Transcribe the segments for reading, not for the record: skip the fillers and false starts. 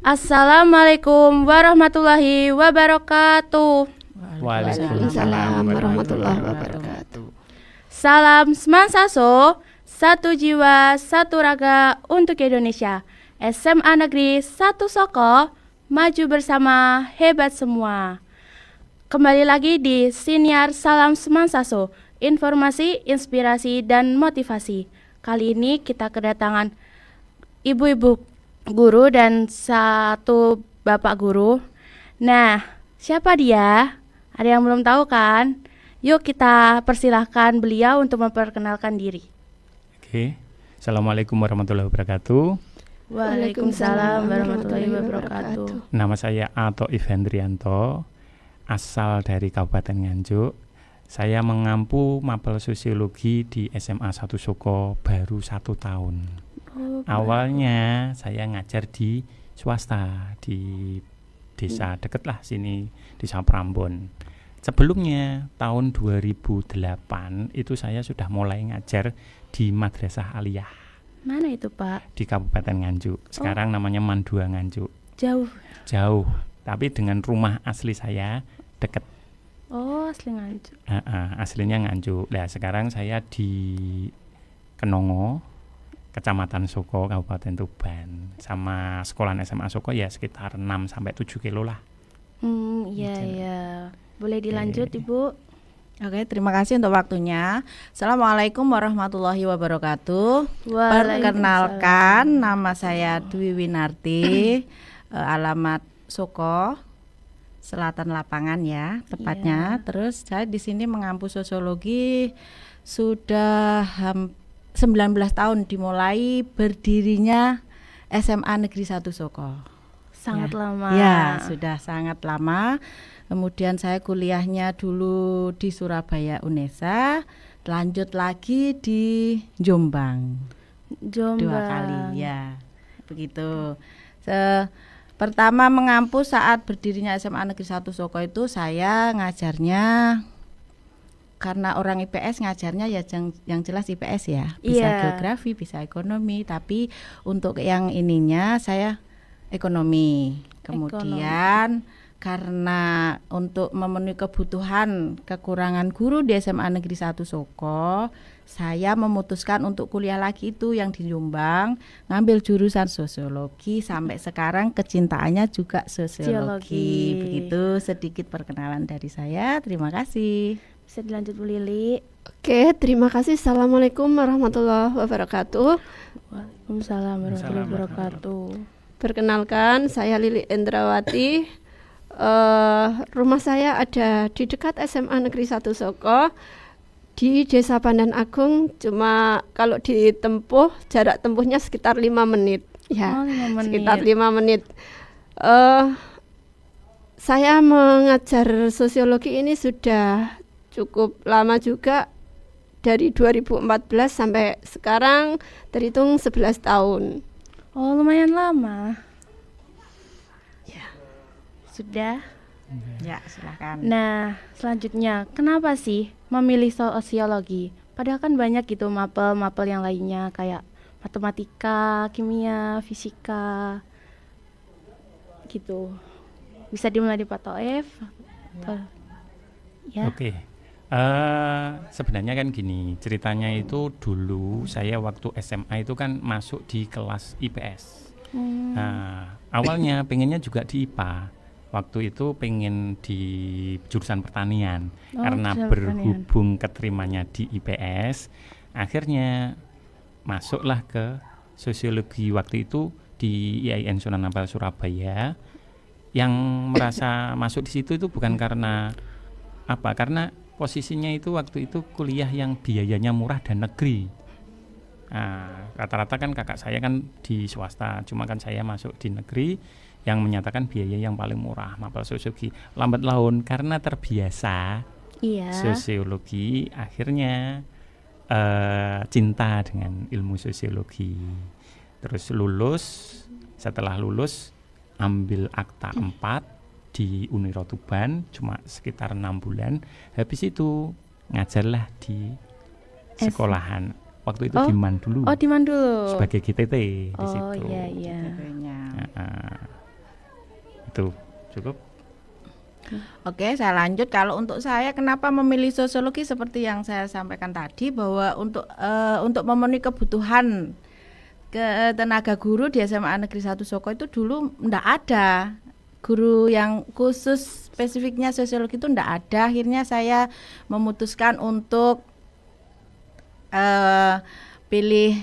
Assalamualaikum warahmatullahi wabarakatuh. Waalaikumsalam warahmatullahi wabarakatuh. Salam Semansaso, satu jiwa, satu raga untuk Indonesia. SMA Negeri 1 Soko, maju bersama, hebat semua. Kembali lagi di Siniar Salam Semansaso, informasi, inspirasi, dan motivasi. Kali ini kita kedatangan ibu-ibu guru dan satu bapak guru. Nah, siapa dia? Ada yang belum tahu kan? Yuk kita persilahkan beliau untuk memperkenalkan diri. Oke. Assalamualaikum warahmatullahi wabarakatuh. Waalaikumsalam warahmatullahi wabarakatuh. Nama saya Ato Ivendrianto, asal dari Kabupaten Nganjuk. Saya mengampu mapel sosiologi di SMA 1 Soko baru 1 tahun. Awalnya saya ngajar di swasta di desa deket lah sini, desa Prambon. Sebelumnya tahun 2008 itu saya sudah mulai ngajar di Madrasah Aliyah. Mana itu Pak? Di Kabupaten Nganjuk. Sekarang namanya Mandua Nganjuk. Jauh, tapi dengan rumah asli saya deket. Oh, asli Nganjuk. Aslinya Nganjuk. Nah, sekarang saya di Kenongo, Kecamatan Soko, Kabupaten Tuban. Sama sekolah SMA Soko ya sekitar 6-7 kilo lah. Iya. Boleh dilanjut, Ibu? Oke, terima kasih untuk waktunya. Assalamualaikum warahmatullahi wabarakatuh. Perkenalkan, nama saya Dwi Winarti, alamat Soko, Selatan Lapangan ya, tepatnya. Yeah. Terus saya di sini mengampu sosiologi sudah 19 tahun dimulai berdirinya SMA Negeri 1 Soko. Sangat lama. Ya, sudah sangat lama. Kemudian saya kuliahnya dulu di Surabaya UNESA, lanjut lagi di Jombang. 2 kali ya. Begitu. Pertama mengampu saat berdirinya SMA Negeri 1 Soko itu saya ngajarnya karena orang IPS ngajarnya ya yang jelas IPS ya. Bisa geografi, bisa ekonomi, tapi untuk yang ininya saya ekonomi. Kemudian karena untuk memenuhi kebutuhan kekurangan guru di SMA Negeri 1 Soko, saya memutuskan untuk kuliah lagi itu yang di Jombang, ngambil jurusan sosiologi, sampai sekarang kecintaannya juga sosiologi. Begitu sedikit perkenalan dari saya. Terima kasih. Bisa dilanjut Bu Lili. Oke, terima kasih. Assalamualaikum warahmatullahi wabarakatuh. Waalaikumsalam warahmatullahi wabarakatuh. Perkenalkan, saya Lili Endrawati. Rumah saya ada di dekat SMA Negeri 1 Soko di Desa Pandan Agung. Cuma kalau ditempuh jarak tempuhnya sekitar 5 menit. Ya, 5 menit. Sekitar 5 menit. Saya mengajar sosiologi ini sudah cukup lama juga, dari 2014 sampai sekarang terhitung 11 tahun. Oh, lumayan lama. Sudah? Ya, silakan. Nah, selanjutnya, kenapa sih memilih sosiologi? Padahal kan banyak gitu mapel-mapel yang lainnya kayak matematika, kimia, fisika gitu. Bisa dimulai di Pak Toef? Ya. Oke. Sebenarnya kan gini, ceritanya itu dulu saya waktu SMA itu kan masuk di kelas IPS. Nah, awalnya pengennya juga di IPA. Waktu itu pengen di jurusan pertanian, karena berhubung keterimanya di IPS, akhirnya masuklah ke sosiologi. Waktu itu di IAIN Sunan Ampel Surabaya. Yang merasa masuk di situ itu bukan karena apa, karena posisinya itu waktu itu kuliah yang biayanya murah dan negeri. Nah, rata-rata kan kakak saya kan di swasta, cuma kan saya masuk di negeri yang menyatakan biaya yang paling murah, mapel sosiologi. Lambat laun karena terbiasa sosiologi, akhirnya cinta dengan ilmu sosiologi. Terus setelah lulus ambil akta 4 di Uniro Tuban, cuma sekitar 6 bulan. Habis itu ngajarlah di sekolahan. Waktu itu di MAN dulu. Oh, di MAN dulu. Sebagai GTT di situ. Oh, iya. Itu cukup. Oke, saya lanjut. Kalau untuk saya, kenapa memilih sosiologi seperti yang saya sampaikan tadi, bahwa untuk memenuhi kebutuhan tenaga guru di SMA Negeri 1 Soko itu dulu enggak ada guru yang khusus spesifiknya sosiologi, itu enggak ada. Akhirnya saya memutuskan untuk pilih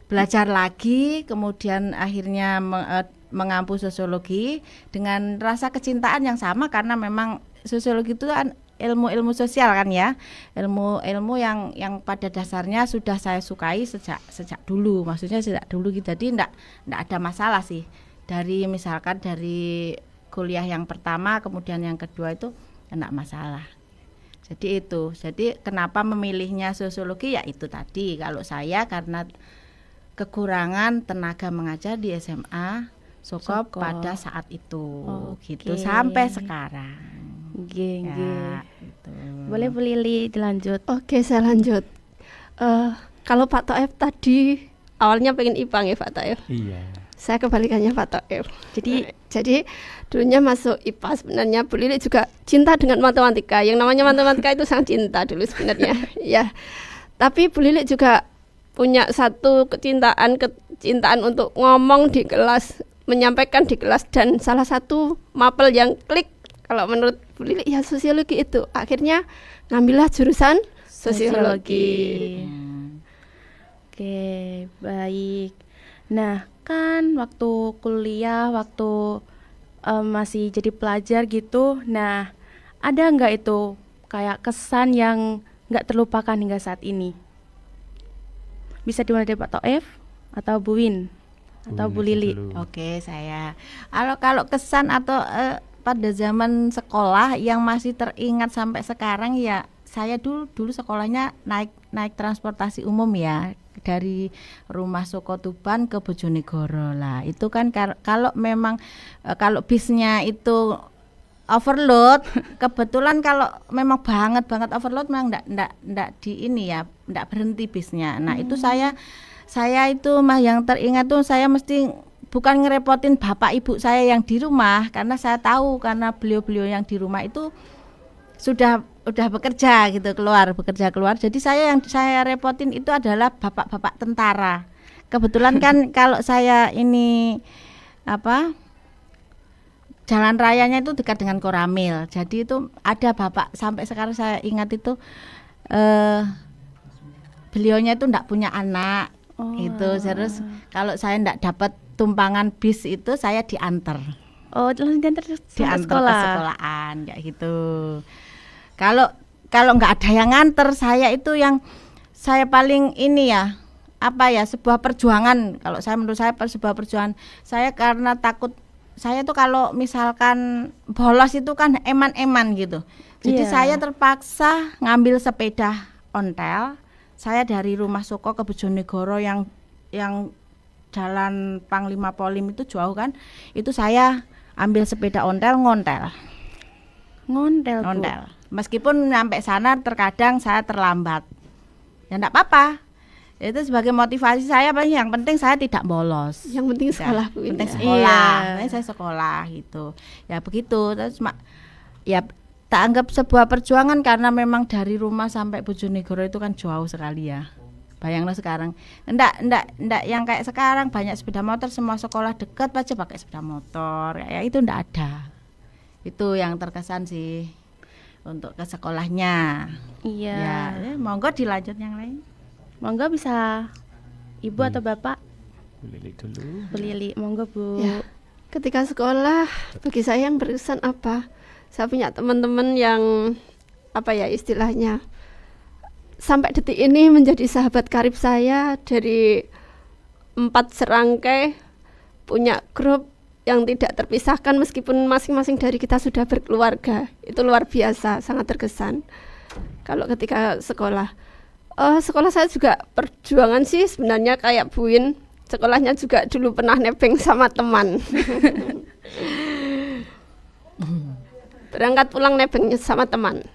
belajar lagi, kemudian akhirnya mengampu sosiologi dengan rasa kecintaan yang sama, karena memang sosiologi itu kan ilmu sosial kan ya, ilmu yang pada dasarnya sudah saya sukai sejak dulu, maksudnya sejak dulu gitu. Jadi enggak ada masalah sih, misalkan dari kuliah yang pertama kemudian yang kedua itu enggak masalah. Jadi kenapa memilihnya sosiologi, ya itu tadi, kalau saya karena kekurangan tenaga mengajar di SMA Soko pada saat itu. Gitu sampai sekarang. Ya, gitu. Boleh Bu Lili dilanjut. Oke, saya lanjut. Kalau Pak Toef tadi awalnya pengen IPA ya Pak Toef. Iya. Saya kebalikannya Pak Toef. Jadi dulunya masuk IPA, sebenarnya Bu Lili juga cinta dengan matematika. Yang namanya matematika itu sangat cinta dulu sebenarnya. Ya. Tapi Bu Lili juga punya satu kecintaan untuk ngomong di kelas, menyampaikan di kelas, dan salah satu mapel yang klik kalau menurut Bu Lili ya sosiologi itu. Akhirnya ngambillah jurusan sosiologi. Oke, baik. Nah, kan waktu kuliah, waktu masih jadi pelajar gitu, nah ada nggak itu kayak kesan yang nggak terlupakan hingga saat ini? Bisa dimulai dari Pak Toef atau Bu Win atau Bu Lili? Oke, saya kalau kesan atau pada zaman sekolah yang masih teringat sampai sekarang, ya saya dulu sekolahnya naik transportasi umum ya, dari rumah Soko Tuban ke Bojonegoro lah. Itu kan kalau memang kalau bisnya itu overload, kebetulan kalau memang banget overload memang enggak di ini ya, enggak berhenti bisnya. Nah, itu saya itu mah yang teringat tuh, saya mesti bukan ngerepotin bapak ibu saya yang di rumah, karena saya tahu karena beliau-beliau yang di rumah itu sudah bekerja gitu, bekerja keluar. Jadi yang saya repotin itu adalah bapak-bapak tentara. Kebetulan kan kalau saya ini jalan rayanya itu dekat dengan Koramil. Jadi itu ada bapak, sampai sekarang saya ingat itu beliaunya itu enggak punya anak. Itu terus kalau saya enggak dapat tumpangan bis itu saya diantar. Langsung diantar ke sekolah. Ke sekolahan kayak gitu. Kalau enggak ada yang nganter, saya itu yang saya paling ini ya, sebuah perjuangan. Kalau menurut saya sebuah perjuangan. Saya karena takut, saya tuh kalau misalkan bolos itu kan eman-eman gitu. Jadi saya terpaksa ngambil sepeda ontel. Saya dari rumah Soko ke Bojonegoro yang jalan Panglima Polim itu jauh kan. Itu saya ambil sepeda ontel, ngontel. Meskipun sampai sana terkadang saya terlambat. Ya enggak apa-apa. Itu sebagai motivasi saya, yang penting saya tidak bolos. Yang penting sekolah, Bu. Penting sekolah. Saya sekolah gitu. Ya begitu. Terus ya tak anggap sebuah perjuangan, karena memang dari rumah sampai Bojonegoro itu kan jauh sekali ya. Bayanglah sekarang. Enggak yang kayak sekarang banyak sepeda motor, semua sekolah dekat aja pakai sepeda motor. Ya itu enggak ada. Itu yang terkesan sih untuk ke sekolahnya. Iya. Ya, monggo dilanjut yang lain. Monggo bisa Ibu atau Bapak? Bu Lili dulu. Bu Lili, monggo Bu. Ya, ketika sekolah bagi saya yang berkesan apa? Saya punya teman-teman yang istilahnya sampai detik ini menjadi sahabat karib saya. Dari 4 serangkai punya grup yang tidak terpisahkan meskipun masing-masing dari kita sudah berkeluarga. Itu luar biasa, sangat terkesan. Kalau ketika sekolah saya juga perjuangan sih sebenarnya kayak Bu Win. Sekolahnya juga dulu pernah nebeng sama teman. Berangkat pulang nebengnya sama teman.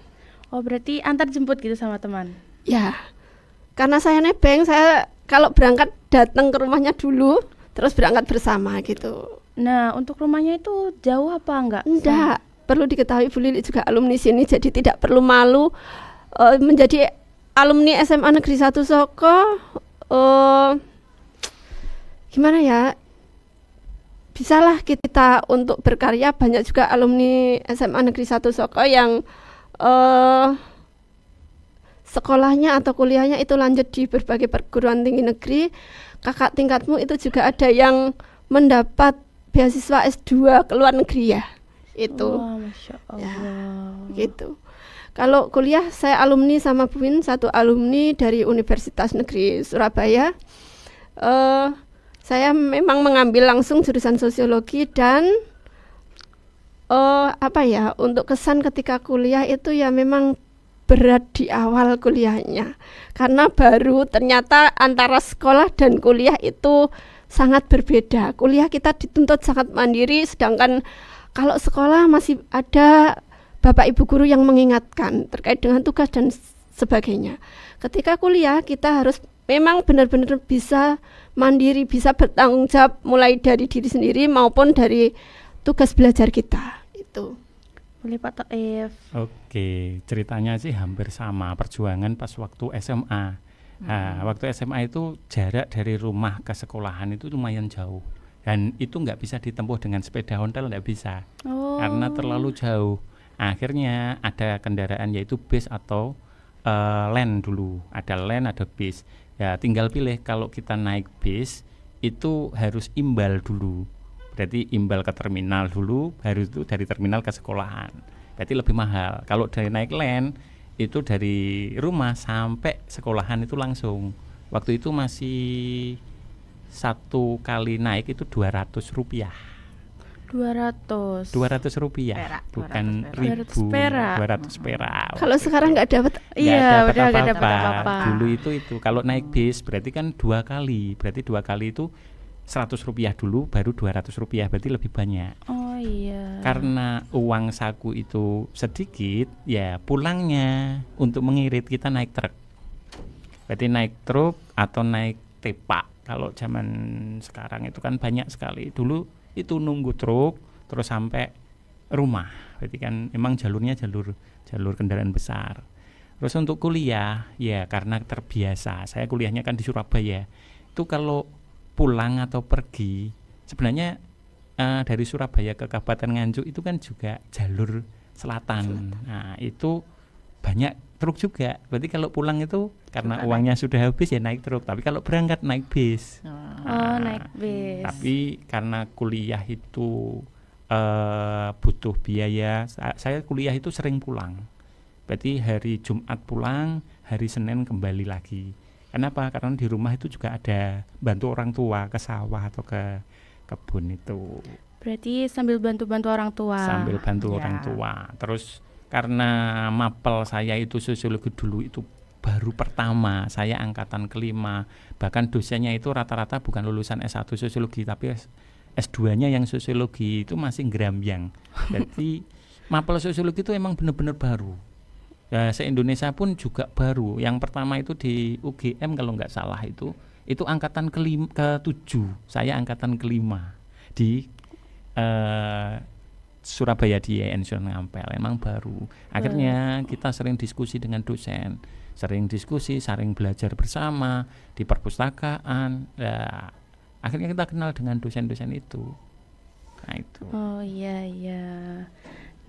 Berarti antar jemput gitu sama teman? Ya, karena saya nebeng, saya kalau berangkat datang ke rumahnya dulu, terus berangkat bersama gitu. Nah, untuk rumahnya itu jauh apa enggak? Enggak, perlu diketahui Bu Lili juga alumni sini, jadi tidak perlu malu menjadi alumni SMA Negeri 1 Soko. Gimana ya? Bisalah kita untuk berkarya. Banyak juga alumni SMA Negeri 1 Soko yang sekolahnya atau kuliahnya itu lanjut di berbagai perguruan tinggi negeri. Kakak tingkatmu itu juga ada yang mendapat beasiswa S2 ke luar negeri ya. Itu. Wah, Masya Allah. Ya, gitu. Kalau kuliah saya alumni sama Bu Win, satu alumni dari Universitas Negeri Surabaya. Saya memang mengambil langsung jurusan sosiologi dan untuk kesan ketika kuliah itu ya memang berat di awal kuliahnya, karena baru ternyata antara sekolah dan kuliah itu sangat berbeda. Kuliah kita dituntut sangat mandiri, sedangkan kalau sekolah masih ada bapak ibu guru yang mengingatkan terkait dengan tugas dan sebagainya. Ketika kuliah kita harus memang benar-benar bisa mandiri, bisa bertanggung jawab mulai dari diri sendiri maupun dari tugas belajar kita. Itu. Boleh Pak Taif. Oke, ceritanya sih hampir sama, perjuangan pas waktu SMA. Nah, waktu SMA itu jarak dari rumah ke sekolahan itu lumayan jauh, dan itu nggak bisa ditempuh dengan sepeda ontel, nggak bisa, karena terlalu jauh. Akhirnya ada kendaraan yaitu bis atau len dulu, ada len ada bis. Ya tinggal pilih, kalau kita naik bis itu harus imbal dulu. Berarti imbal ke terminal dulu, baru itu dari terminal ke sekolahan. Berarti lebih mahal. Kalau dari naik len, itu dari rumah sampai sekolahan itu langsung. Waktu itu masih satu kali naik itu 200 rupiah. 200 rupiah, Perak, bukan 200 ribu. 200 perak. Kalau sekarang nggak dapat. Iya, Nggak udah nggak dapat dapat apa-apa. apa-apa. Dulu itu kalau naik bis berarti kan 2 kali. Berarti 2 kali itu 100 rupiah dulu, baru 200 rupiah, berarti lebih banyak. Oh iya. Karena uang saku itu sedikit, ya pulangnya untuk mengirit kita naik truk. Berarti naik truk atau naik tepak. Kalau zaman sekarang itu kan banyak sekali. Dulu itu nunggu truk terus sampai rumah. Berarti kan memang jalurnya jalur kendaraan besar. Terus untuk kuliah, ya karena terbiasa. Saya kuliahnya kan di Surabaya. Itu kalau pulang atau pergi, sebenarnya dari Surabaya ke Kabupaten Nganjuk itu kan juga jalur selatan. Nah itu banyak truk juga. Berarti kalau pulang itu karena uangnya sudah habis ya naik truk. Tapi kalau berangkat naik bis. Naik bis. Tapi karena kuliah itu butuh biaya, saya kuliah itu sering pulang. Berarti hari Jumat pulang, hari Senin kembali lagi. Kenapa? Karena di rumah itu juga ada bantu orang tua ke sawah atau ke kebun itu. Berarti sambil bantu-bantu orang tua. Sambil bantu orang tua. Terus karena mapel saya itu sosiologi dulu itu baru pertama, saya angkatan kelima. Bahkan dosennya itu rata-rata bukan lulusan S1 sosiologi, tapi S2-nya yang sosiologi itu masih Ngrambyang. Jadi mapel sosiologi itu emang benar-benar baru. Ya, se-Indonesia pun juga baru. Yang pertama itu di UGM kalau nggak salah itu angkatan ke-7. Saya angkatan ke-5 di Surabaya di IAIN Sunan Ampel. Emang baru. Akhirnya kita sering diskusi dengan dosen, sering diskusi, sering belajar bersama di perpustakaan. Ya, akhirnya kita kenal dengan dosen-dosen itu. Nah itu. Oh iya.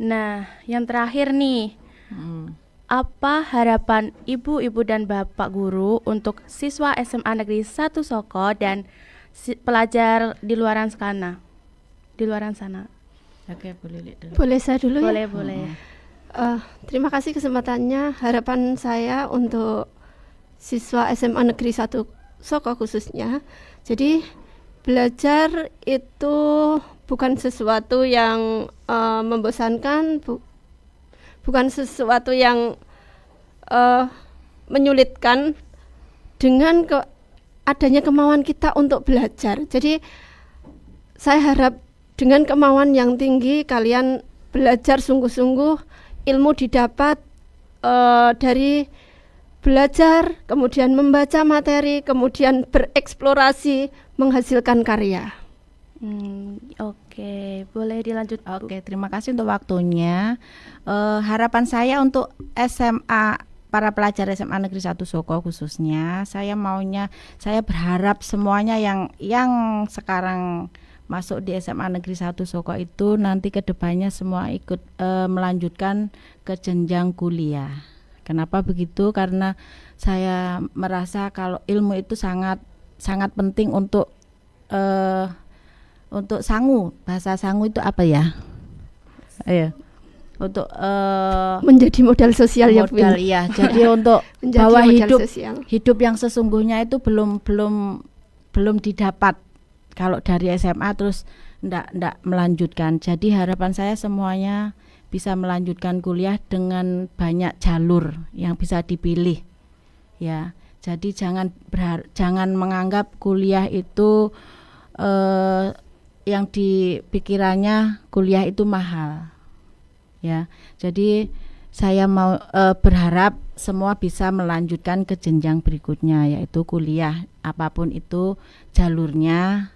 Nah, yang terakhir nih. Apa harapan ibu-ibu dan bapak guru untuk siswa SMA Negeri 1 Soko dan pelajar di luaran sana? Oke, boleh dulu. Boleh saya dulu ya? Boleh. Terima kasih kesempatannya. Harapan saya untuk siswa SMA Negeri 1 Soko khususnya. Jadi belajar itu bukan sesuatu yang membosankan, bukan sesuatu yang menyulitkan, dengan adanya kemauan kita untuk belajar. Jadi saya harap dengan kemauan yang tinggi kalian belajar sungguh-sungguh, ilmu didapat dari belajar, kemudian membaca materi, kemudian bereksplorasi, menghasilkan karya. Oke, boleh dilanjut, Bu. Oke, terima kasih untuk waktunya. Harapan saya untuk SMA, para pelajar SMA Negeri 1 Soko khususnya, saya berharap semuanya yang sekarang masuk di SMA Negeri 1 Soko itu nanti kedepannya semua ikut melanjutkan ke jenjang kuliah. Kenapa begitu? Karena saya merasa kalau ilmu itu sangat penting untuk sangu. Bahasa sangu itu apa ya? Ayo. Untuk menjadi modal sosial ya, Bu. Modal, iya. Jadi untuk Menjadi bahwa modal sosial. hidup yang sesungguhnya itu belum didapat kalau dari SMA terus ndak melanjutkan. Jadi harapan saya semuanya bisa melanjutkan kuliah dengan banyak jalur yang bisa dipilih. Ya. Jadi jangan menganggap kuliah itu yang dipikirannya kuliah itu mahal. Ya. Jadi saya mau berharap semua bisa melanjutkan ke jenjang berikutnya, yaitu kuliah. Apapun itu jalurnya,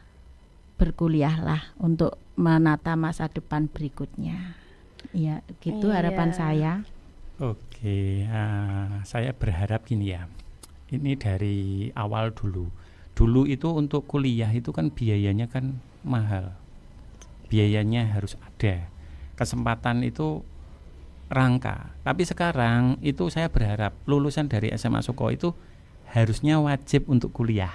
berkuliahlah untuk menata masa depan berikutnya. Ya, gitu harapan saya. Oke, saya berharap gini ya. Ini dari awal dulu. Dulu itu untuk kuliah itu kan biayanya kan mahal. Biayanya harus ada. Kesempatan itu rangka. Tapi sekarang itu saya berharap lulusan dari SMA Soko itu harusnya wajib untuk kuliah.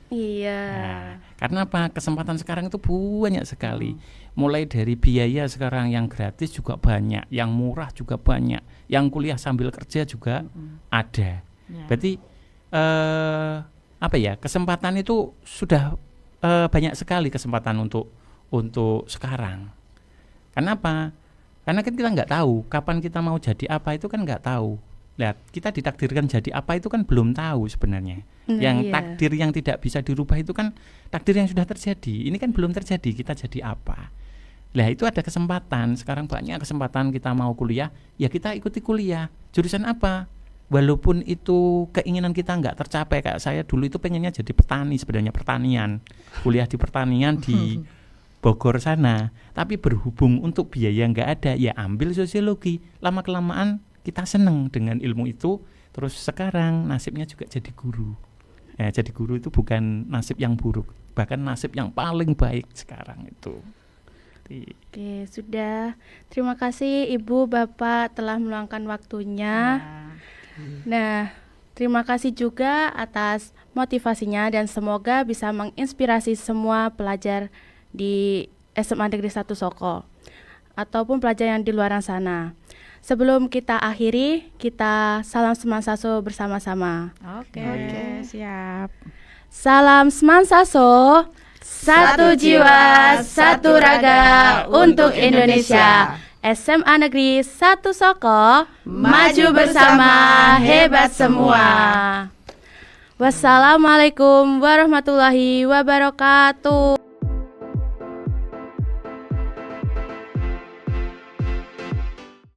Iya. Nah, karena apa? Kesempatan sekarang itu banyak sekali. Mulai dari biaya sekarang yang gratis juga banyak, yang murah juga banyak, yang kuliah sambil kerja juga ada. Berarti kesempatan itu sudah banyak sekali kesempatan untuk sekarang. Kenapa? Karena kan kita nggak tahu kapan kita mau jadi apa, itu kan nggak tahu. Lihat, kita ditakdirkan jadi apa itu kan belum tahu sebenarnya. Takdir yang tidak bisa dirubah itu kan takdir yang sudah terjadi. Ini kan belum terjadi, kita jadi apa. Lah itu ada kesempatan. Sekarang banyak kesempatan kita mau kuliah, ya kita ikuti kuliah. Jurusan apa? Walaupun itu keinginan kita nggak tercapai, kayak saya dulu itu pengennya jadi petani, sebenarnya pertanian. Kuliah di pertanian di Bogor sana, tapi berhubung untuk biaya nggak ada, ya ambil sosiologi. Lama-kelamaan kita seneng dengan ilmu itu, terus sekarang nasibnya juga jadi guru. Ya, jadi guru itu bukan nasib yang buruk, bahkan nasib yang paling baik sekarang itu. Oke, sudah. Terima kasih Ibu, Bapak telah meluangkan waktunya. Nah, terima kasih juga atas motivasinya dan semoga bisa menginspirasi semua pelajar di SMA Negeri 1 Soko ataupun pelajar yang di luar sana. Sebelum kita akhiri, kita salam Semansaso bersama-sama. Oke, siap. Salam Semansaso, satu jiwa, satu raga untuk Indonesia. SMA Negeri 1 Soko, maju bersama, hebat semua. Wassalamualaikum warahmatullahi wabarakatuh.